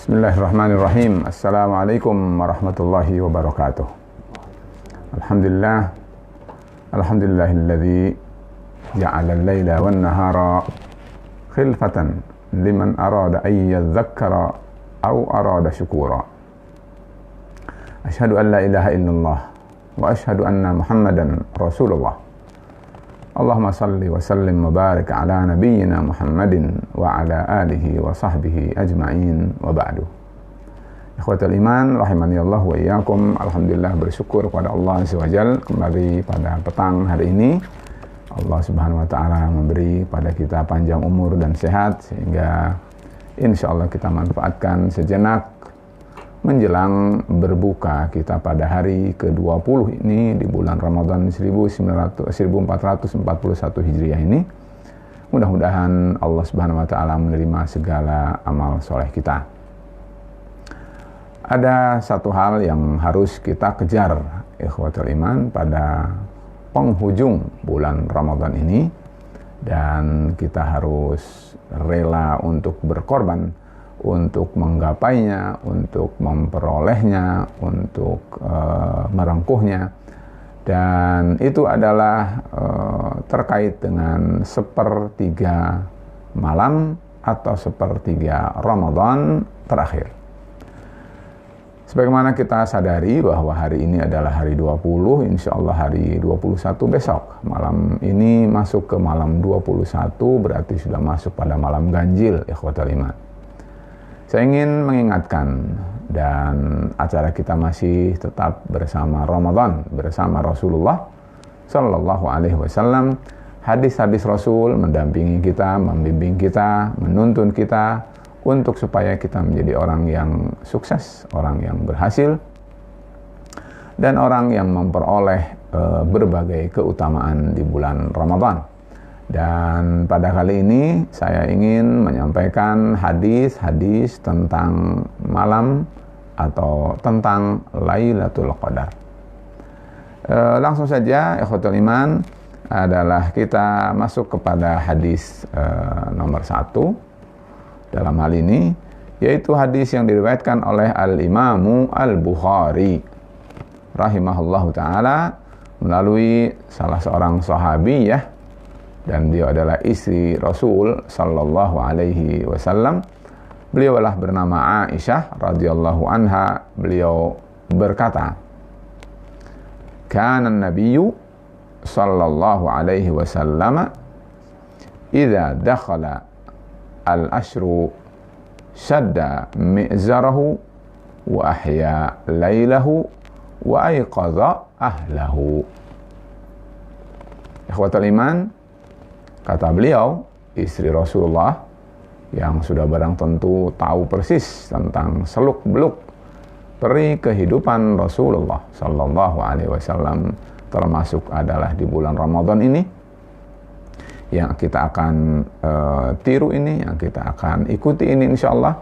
Bismillahirrahmanirrahim. Assalamualaikum warahmatullahi wabarakatuh. Alhamdulillahilladzi ja'ala al-laila wan-nahara khilfatan liman arada an yadhakkara aw arada syukura. Asyhadu an la ilaha illallah wa asyhadu anna Muhammadan Rasulullah. Allahumma salli wa sallim wa barik ala nabiyyina Muhammadin wa ala alihi wa sahbihi ajma'in wa ba'du. Ikhwatal iman rahimani Allah wa iyyakum. Alhamdulillah, bersyukur kepada Allah Azza wa Jalla, kembali pada petang hari ini Allah Subhanahu wa taala memberi pada kita panjang umur dan sehat sehingga insyaallah kita manfaatkan sejenak menjelang berbuka kita pada hari ke-20 ini di bulan Ramadan 1441 Hijriah ini. Mudah-mudahan Allah Subhanahu wa taala menerima segala amal soleh kita. Ada satu hal yang harus kita kejar, ikhwatul iman, pada penghujung bulan Ramadan ini, dan kita harus rela untuk berkorban untuk menggapainya, untuk memperolehnya, untuk merengkuhnya. Dan itu adalah terkait dengan sepertiga malam atau sepertiga Ramadan terakhir. Sebagaimana kita sadari bahwa hari ini adalah hari 20, insya Allah hari 21 besok. Malam ini masuk ke malam 21, berarti sudah masuk pada malam ganjil, ikhwatul iman. Saya ingin mengingatkan, dan acara kita masih tetap bersama Ramadan, bersama Rasulullah Sallallahu Alaihi Wasallam. Hadis-hadis Rasul mendampingi kita, membimbing kita, menuntun kita untuk supaya kita menjadi orang yang sukses, orang yang berhasil, dan orang yang memperoleh berbagai keutamaan di bulan Ramadan. Dan pada kali ini saya ingin menyampaikan hadis-hadis tentang malam atau tentang Lailatul Qadar. Langsung saja, ikhwatul iman, adalah kita masuk kepada hadis nomor 1 dalam hal ini, yaitu hadis yang diriwayatkan oleh Al-Imamu Al-Bukhari rahimahullahu ta'ala melalui salah seorang sahabiyah, dan dia adalah istri Rasul Sallallahu Alaihi Wasallam. Beliau adalah bernama Aisyah radhiyallahu anha. Beliau berkata, "Kana an-nabiyyu sallallahu alaihi wasallam idza dakhala al-ashru shadda mi'zarahu wa ahya lailahu wa ayqadha ahlahu." Ikhwatul iman, kata beliau, istri Rasulullah yang sudah barang tentu tahu persis tentang seluk-beluk peri kehidupan Rasulullah Sallallahu Alaihi Wasallam, termasuk adalah di bulan Ramadan ini yang kita akan tiru ini, yang kita akan ikuti ini insyaallah,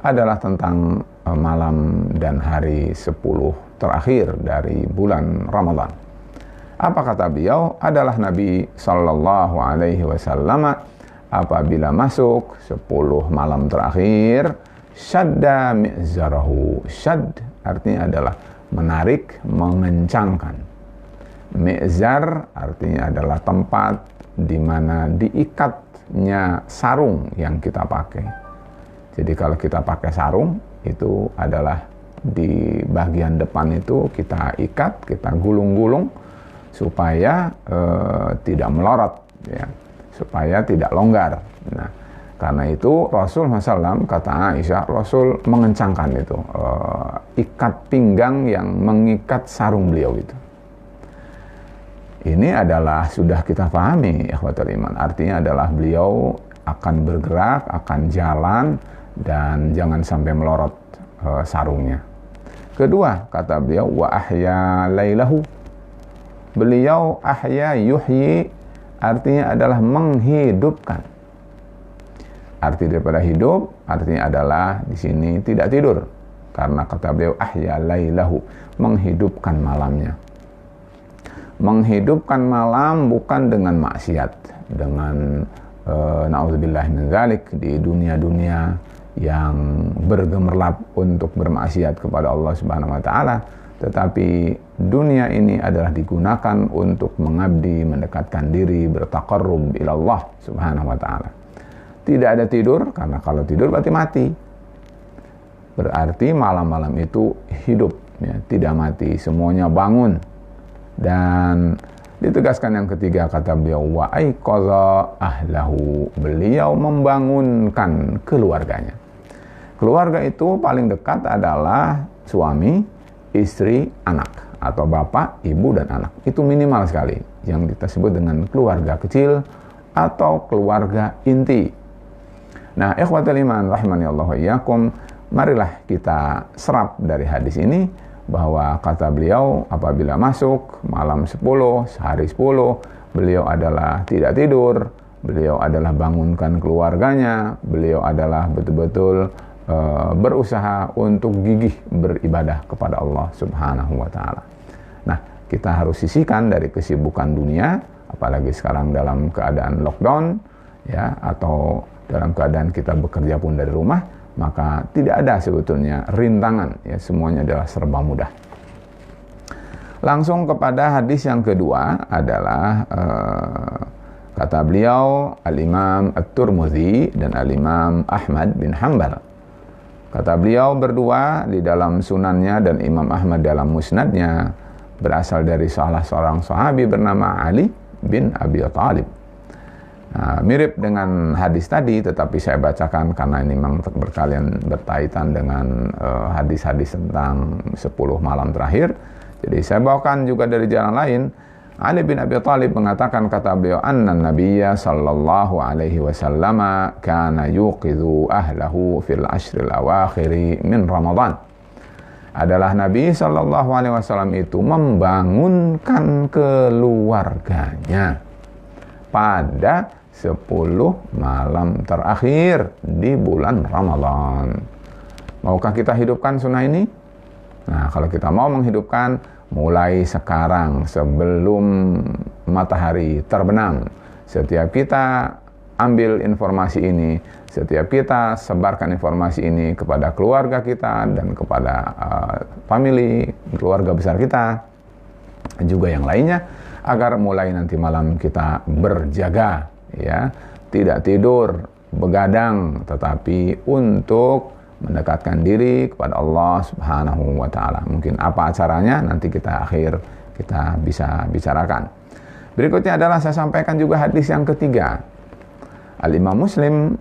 adalah tentang malam dan hari 10 terakhir dari bulan Ramadan. Apa kata beliau? Adalah Nabi Sallallahu Alaihi Wasallam apabila masuk 10 malam terakhir, syadda mi'zarahu. Syad artinya adalah menarik, mengencangkan. Mi'zar artinya adalah tempat di mana diikatnya sarung yang kita pakai. Jadi kalau kita pakai sarung, itu adalah di bagian depan itu kita ikat, kita gulung-gulung supaya tidak melorot, ya, supaya tidak longgar. Nah, karena itu Rasul SAW, kata Aisyah, Rasul mengencangkan itu ikat pinggang yang mengikat sarung beliau itu. Ini adalah sudah kita pahami, ikhwatul iman. Artinya adalah beliau akan bergerak, akan jalan, dan jangan sampai melorot sarungnya. Kedua, kata beliau, wa ahya lailahu. Beliau ahya yuhyi artinya adalah menghidupkan. Arti daripada hidup artinya adalah di sini tidak tidur. Karena kata beliau ahya lailahu, menghidupkan malamnya. Menghidupkan malam bukan dengan maksiat, dengan naudzubillah min dzalik, di dunia-dunia yang bergemerlap untuk bermaksiat kepada Allah Subhanahu wa taala, tetapi dunia ini adalah digunakan untuk mengabdi, mendekatkan diri, bertaqarrub ila Allah Subhanahu wa taala. Tidak ada tidur, karena kalau tidur berarti mati. Berarti malam-malam itu hidup, ya, tidak mati, semuanya bangun. Dan ditegaskan yang ketiga, kata beliau, wa aiqadha ahlahu, beliau membangunkan keluarganya. Keluarga itu paling dekat adalah suami, istri, anak, atau bapak, ibu, dan anak. Itu minimal sekali, yang kita sebut dengan keluarga kecil atau keluarga inti. Nah, ikhwatul iman rahimani Allah wa iyyakum, marilah kita serap dari hadis ini bahwa kata beliau, apabila masuk malam 10, sehari 10, beliau adalah tidak tidur, beliau adalah bangunkan keluarganya, beliau adalah betul-betul berusaha untuk gigih beribadah kepada Allah Subhanahu wa taala. Nah, kita harus sisihkan dari kesibukan dunia, apalagi sekarang dalam keadaan lockdown, ya, atau dalam keadaan kita bekerja pun dari rumah, maka tidak ada sebetulnya rintangan, ya, semuanya adalah serba mudah. Langsung kepada hadis yang kedua adalah kata beliau Al-Imam At-Tirmidzi dan Al-Imam Ahmad bin Hanbal. Kata beliau berdua di dalam sunannya dan Imam Ahmad dalam musnadnya, berasal dari salah seorang sahabi bernama Ali bin Abi Thalib. Nah, mirip dengan hadis tadi, tetapi saya bacakan karena ini memang berkalian berkaitan dengan hadis-hadis tentang 10 malam terakhir. Jadi saya bawakan juga dari jalan lain. Ali bin Abi Thalib mengatakan, kata beliau, anna nabiyya sallallahu alaihi wasallam kana yuqidhu ahlahu fil ashril awakhiri min Ramadan. Adalah Nabi sallallahu alaihi wasallam itu membangunkan keluarganya pada 10 malam terakhir di bulan Ramadan. Maukah kita hidupkan sunnah ini? Nah, kalau kita mau menghidupkan, mulai sekarang sebelum matahari terbenam, setiap kita ambil informasi ini, setiap kita sebarkan informasi ini kepada keluarga kita dan kepada family, keluarga besar kita, juga yang lainnya, agar mulai nanti malam kita berjaga, ya, tidak tidur, begadang, tetapi untuk mendekatkan diri kepada Allah Subhanahu wa taala. Mungkin apa caranya nanti kita bisa bicarakan. Berikutnya adalah saya sampaikan juga hadis yang ketiga. Al-Imam Muslim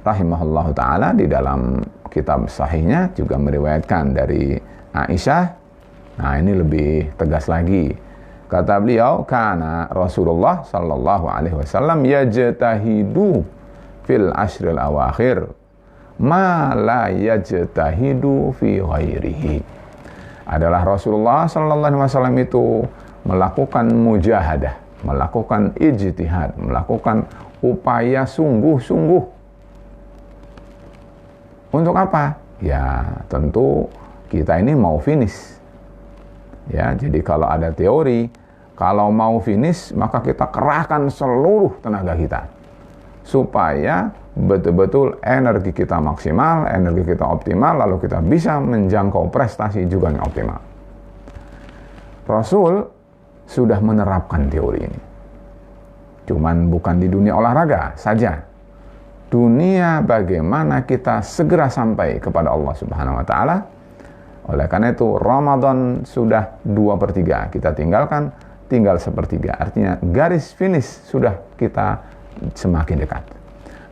rahimahullahu taala di dalam kitab sahihnya juga meriwayatkan dari Aisyah. Nah, ini lebih tegas lagi. Kata beliau, kana Rasulullah sallallahu alaihi wasallam yajtahidu fil ashril awakhir ma la yajtahidu fi ghairihi. Adalah Rasulullah sallallahu alaihi wasallam itu melakukan mujahadah, melakukan ijtihad, melakukan upaya sungguh-sungguh. Untuk apa? Ya, tentu kita ini mau finish. Ya, jadi kalau ada teori, kalau mau finish, maka kita kerahkan seluruh tenaga kita supaya betul-betul energi kita maksimal, energi kita optimal, lalu kita bisa menjangkau prestasi juga yang optimal. Rasul sudah menerapkan teori ini. Cuman bukan di dunia olahraga saja. Dunia bagaimana kita segera sampai kepada Allah Subhanahu wa taala. Oleh karena itu Ramadan sudah 2/3 kita tinggalkan, tinggal 1/3. Artinya garis finish sudah kita semakin dekat.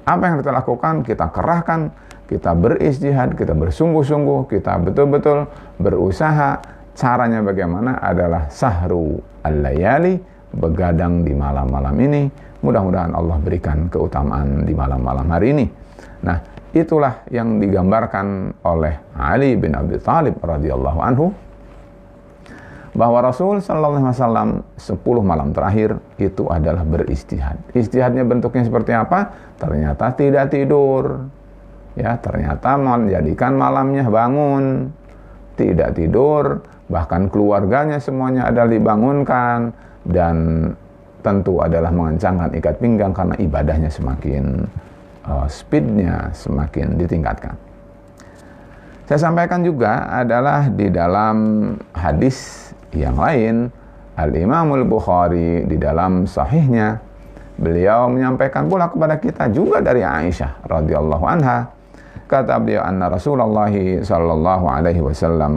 Apa yang kita lakukan? Kita kerahkan, kita berijtihad, kita bersungguh-sungguh, kita betul-betul berusaha. Caranya bagaimana? Adalah sahru al-layali, begadang di malam-malam ini. Mudah-mudahan Allah berikan keutamaan di malam-malam hari ini. Nah, itulah yang digambarkan oleh Ali bin Abi Thalib radhiyallahu anhu, bahwa Rasul sallallahu alaihi wasallam 10 malam terakhir itu adalah beristihad. Istihadnya bentuknya seperti apa? Ternyata tidak tidur. Ya, ternyata menjadikan malamnya bangun, tidak tidur, bahkan keluarganya semuanya adalah dibangunkan, dan tentu adalah mengencangkan ikat pinggang karena ibadahnya semakin speednya semakin ditingkatkan. Saya sampaikan juga adalah di dalam hadis yang lain, Al-Imamul Bukhari di dalam sahihnya, beliau menyampaikan pula kepada kita juga dari Aisyah radhiyallahu anha. Kata beliau, anna Rasulullah sallallahu alaihi wasallam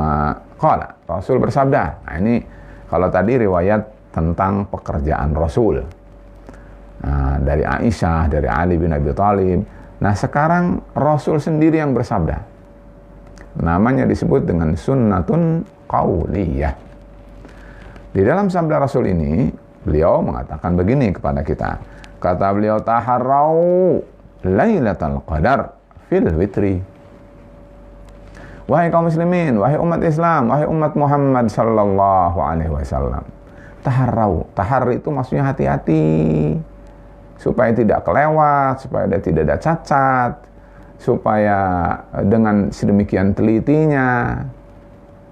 qala, Rasul bersabda. Nah, ini kalau tadi riwayat tentang pekerjaan Rasul. Nah, dari Aisyah, dari Ali bin Abi Thalib. Nah, sekarang Rasul sendiri yang bersabda. Namanya disebut dengan sunnatun qauliyah. Di dalam sabda Rasul ini, beliau mengatakan begini kepada kita. Kata beliau, taharrau lailatul qadar fil witri. Wahai kaum muslimin, wahai umat Islam, wahai umat Muhammad sallallahu alaihi wasallam. Taharrau, tahar itu maksudnya hati-hati. Supaya tidak kelewat, supaya tidak ada cacat, supaya dengan sedemikian telitinya.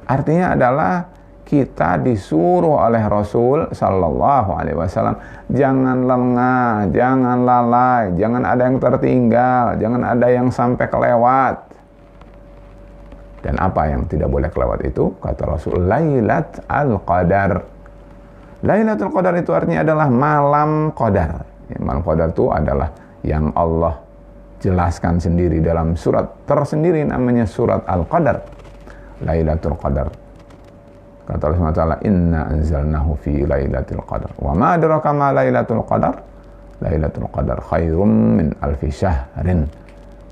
Artinya adalah kita disuruh oleh Rasul sallallahu alaihi wasallam jangan lengah, jangan lalai, jangan ada yang tertinggal, jangan ada yang sampai kelewat. Dan apa yang tidak boleh kelewat itu? Kata Rasul, Lailat al-Qadar. Lailatul Qadar itu artinya adalah malam Qadar. Malam Qadar itu adalah yang Allah jelaskan sendiri dalam surat tersendiri namanya surat Al-Qadar. Lailatul Qadar. Kata Allah SWT, inna anzalnahu fi lailatul qadar. Wa ma adraka ma lailatul qadar? Lailatul Qadar khairum min alfi syahrin.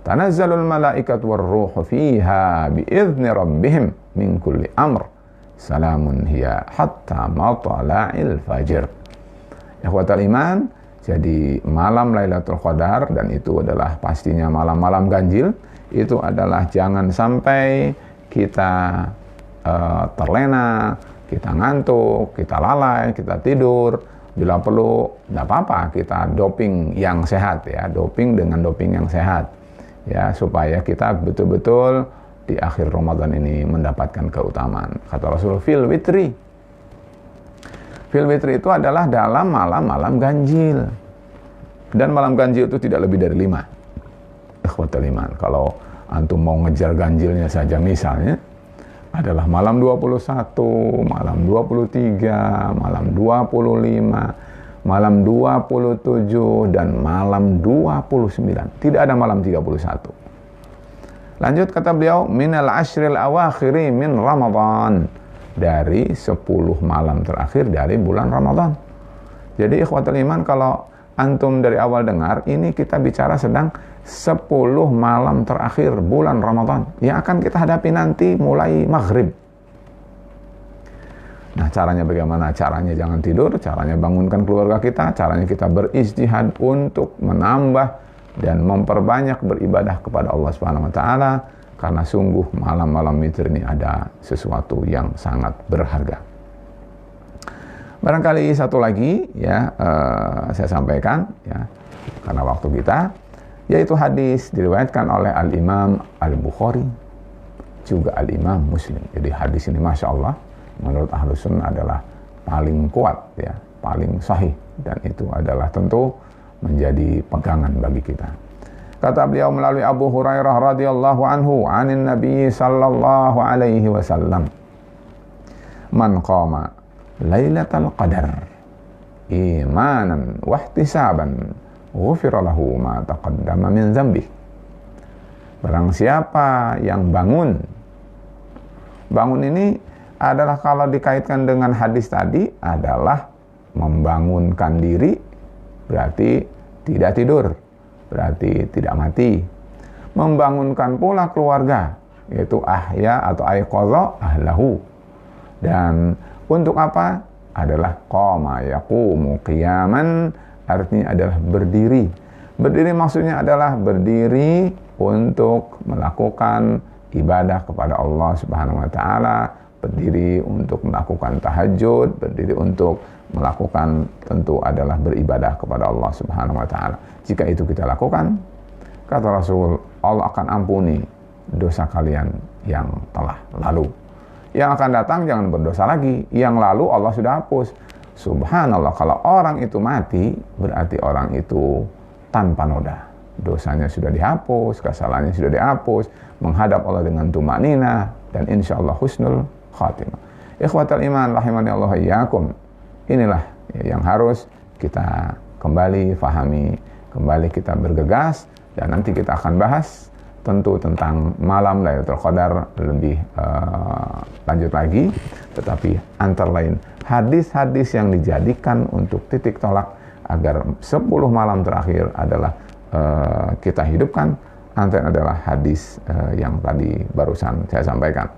Tanazzalul malaikatu warruhu fiha biizni rabbihim min kulli amr. Salamun hiya hatta matla'il fajr. Ikhwatal iman, jadi malam Lailatul Qadar, dan itu adalah pastinya malam-malam ganjil, itu adalah jangan sampai kita terlena, kita ngantuk, kita lalai, kita tidur. Bila perlu, tidak apa-apa, kita doping yang sehat ya, doping dengan doping yang sehat ya, supaya kita betul-betul di akhir Ramadan ini mendapatkan keutamaan. Kata Rasul, fil witri. Fil witri itu adalah dalam malam-malam ganjil. Dan malam ganjil itu tidak lebih dari 5. Ikhwatul iman. Kalau antum mau ngejar ganjilnya saja misalnya, adalah malam 21, malam 23, malam 25, malam 27, dan malam 29. Tidak ada malam 31. Lanjut kata beliau, minal ashril awakhiri min Ramadan. Dari 10 malam terakhir dari bulan Ramadan. Jadi ikhwatul iman, kalau antum dari awal dengar, ini kita bicara sedang 10 malam terakhir bulan Ramadan yang akan kita hadapi nanti mulai maghrib. Nah, caranya bagaimana? Caranya jangan tidur, caranya bangunkan keluarga kita, caranya kita berijtihad untuk menambah dan memperbanyak beribadah kepada Allah Subhanahu wa taala, karena sungguh malam-malam witir ini ada sesuatu yang sangat berharga. Barangkali satu lagi ya, saya sampaikan ya, karena waktu kita, yaitu hadis diriwayatkan oleh Al-Imam Al-Bukhari juga Al-Imam Muslim. Jadi hadis ini Masya Allah menurut Ahlus Sunnah adalah paling kuat ya, paling sahih, dan itu adalah tentu menjadi pegangan bagi kita. Kata beliau melalui Abu Hurairah radhiyallahu anhu, anin Nabi sallallahu alaihi wasallam, man qama lailatul qadar imanan wa ihtisaban ghufira lahu ma taqaddama min dzambi. Barang siapa yang bangun ini adalah, kalau dikaitkan dengan hadis tadi, adalah membangunkan diri, berarti tidak tidur, berarti tidak mati. Membangunkan pula keluarga, yaitu ahya atau ayqadha ahlahu. Dan untuk apa? Adalah qama yaqumu qiyaman, artinya adalah berdiri. Berdiri maksudnya adalah berdiri untuk melakukan ibadah kepada Allah Subhanahu wa taala, berdiri untuk melakukan tahajud, berdiri untuk melakukan tentu adalah beribadah kepada Allah Subhanahu wa taala. Jika itu kita lakukan, kata Rasul, Allah akan ampuni dosa kalian yang telah lalu. Yang akan datang jangan berdosa lagi. Yang lalu Allah sudah hapus. Subhanallah, kalau orang itu mati, berarti orang itu tanpa noda. dosanya sudah dihapus, kesalahannya sudah dihapus, menghadap Allah dengan tumanina, dan insya Allah husnul khatimah. Ikhwatal iman rahimani Allah iyyakum. Inilah yang harus kita kembali fahami, kembali kita bergegas, dan nanti kita akan bahas tentu tentang malam Lailatul Qadar lebih lanjut lagi. Tetapi antara lain hadis-hadis yang dijadikan untuk titik tolak agar 10 malam terakhir adalah kita hidupkan, antara adalah hadis yang tadi barusan saya sampaikan.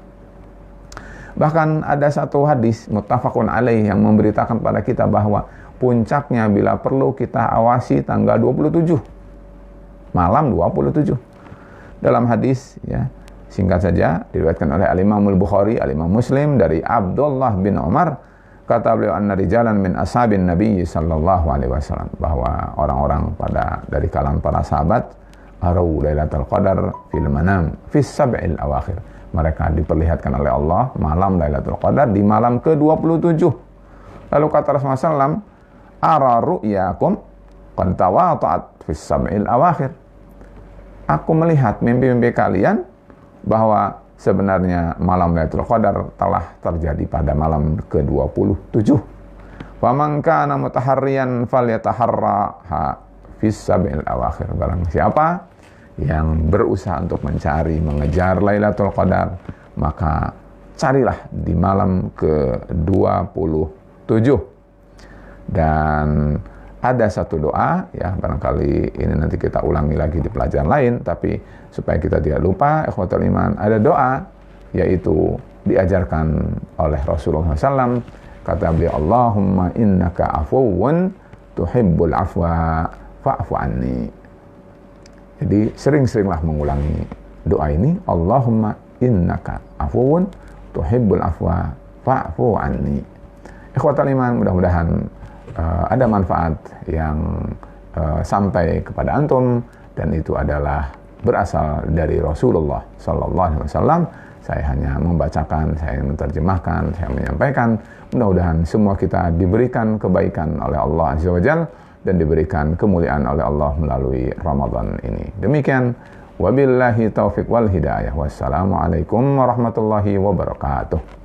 Bahkan ada satu hadis muttafaqun alaih yang memberitakan pada kita bahwa puncaknya bila perlu kita awasi tanggal 27, malam 27. Dalam hadis, ya, singkat saja, diriwayatkan oleh Al-Imam Al-Bukhari, Al-Imam Muslim dari Abdullah bin Umar, kata beliau, anna rijalan min ashabin Nabi sallallahu alaihi wasallam, bahwa orang-orang dari kalangan para sahabat arau Lailatul Qadar fil manam fi sab'il awakhir. Mereka diperlihatkan oleh Allah malam Lailatul Qadar di malam ke-27. Lalu kata Rasulullah SAW, ara ru'yakum qad tawata'at fi sab'il awakhir. Aku melihat mimpi-mimpi kalian bahwa sebenarnya malam Lailatul Qadar telah terjadi pada malam ke-27. Faman kana mutaharriyan falyataharraha fi sab'il awakhir. Barang siapa yang berusaha untuk mencari, mengejar Lailatul Qadar, maka carilah di malam ke-27. Dan ada satu doa, ya, barangkali ini nanti kita ulangi lagi di pelajaran lain, tapi supaya kita tidak lupa, ikhwatul iman, ada doa, yaitu diajarkan oleh Rasulullah SAW. Kata beliau, Allahumma innaka afuwun tuhibbul afwa fa'fu anni. Jadi sering-seringlah mengulangi doa ini, Allahumma innaka afuwun tuhibbul afwa fa'fu anni. Ikhwatul iman, mudah-mudahan ada manfaat yang sampai kepada antum, dan itu adalah berasal dari Rasulullah sallallahu alaihi wasallam. Saya hanya membacakan, saya menerjemahkan, saya menyampaikan. Mudah-mudahan semua kita diberikan kebaikan oleh Allah Azza wa Jalla dan diberikan kemuliaan oleh Allah melalui Ramadan ini. Demikian, wabillahi taufiq wal hidayah. Wassalamualaikum warahmatullahi wabarakatuh.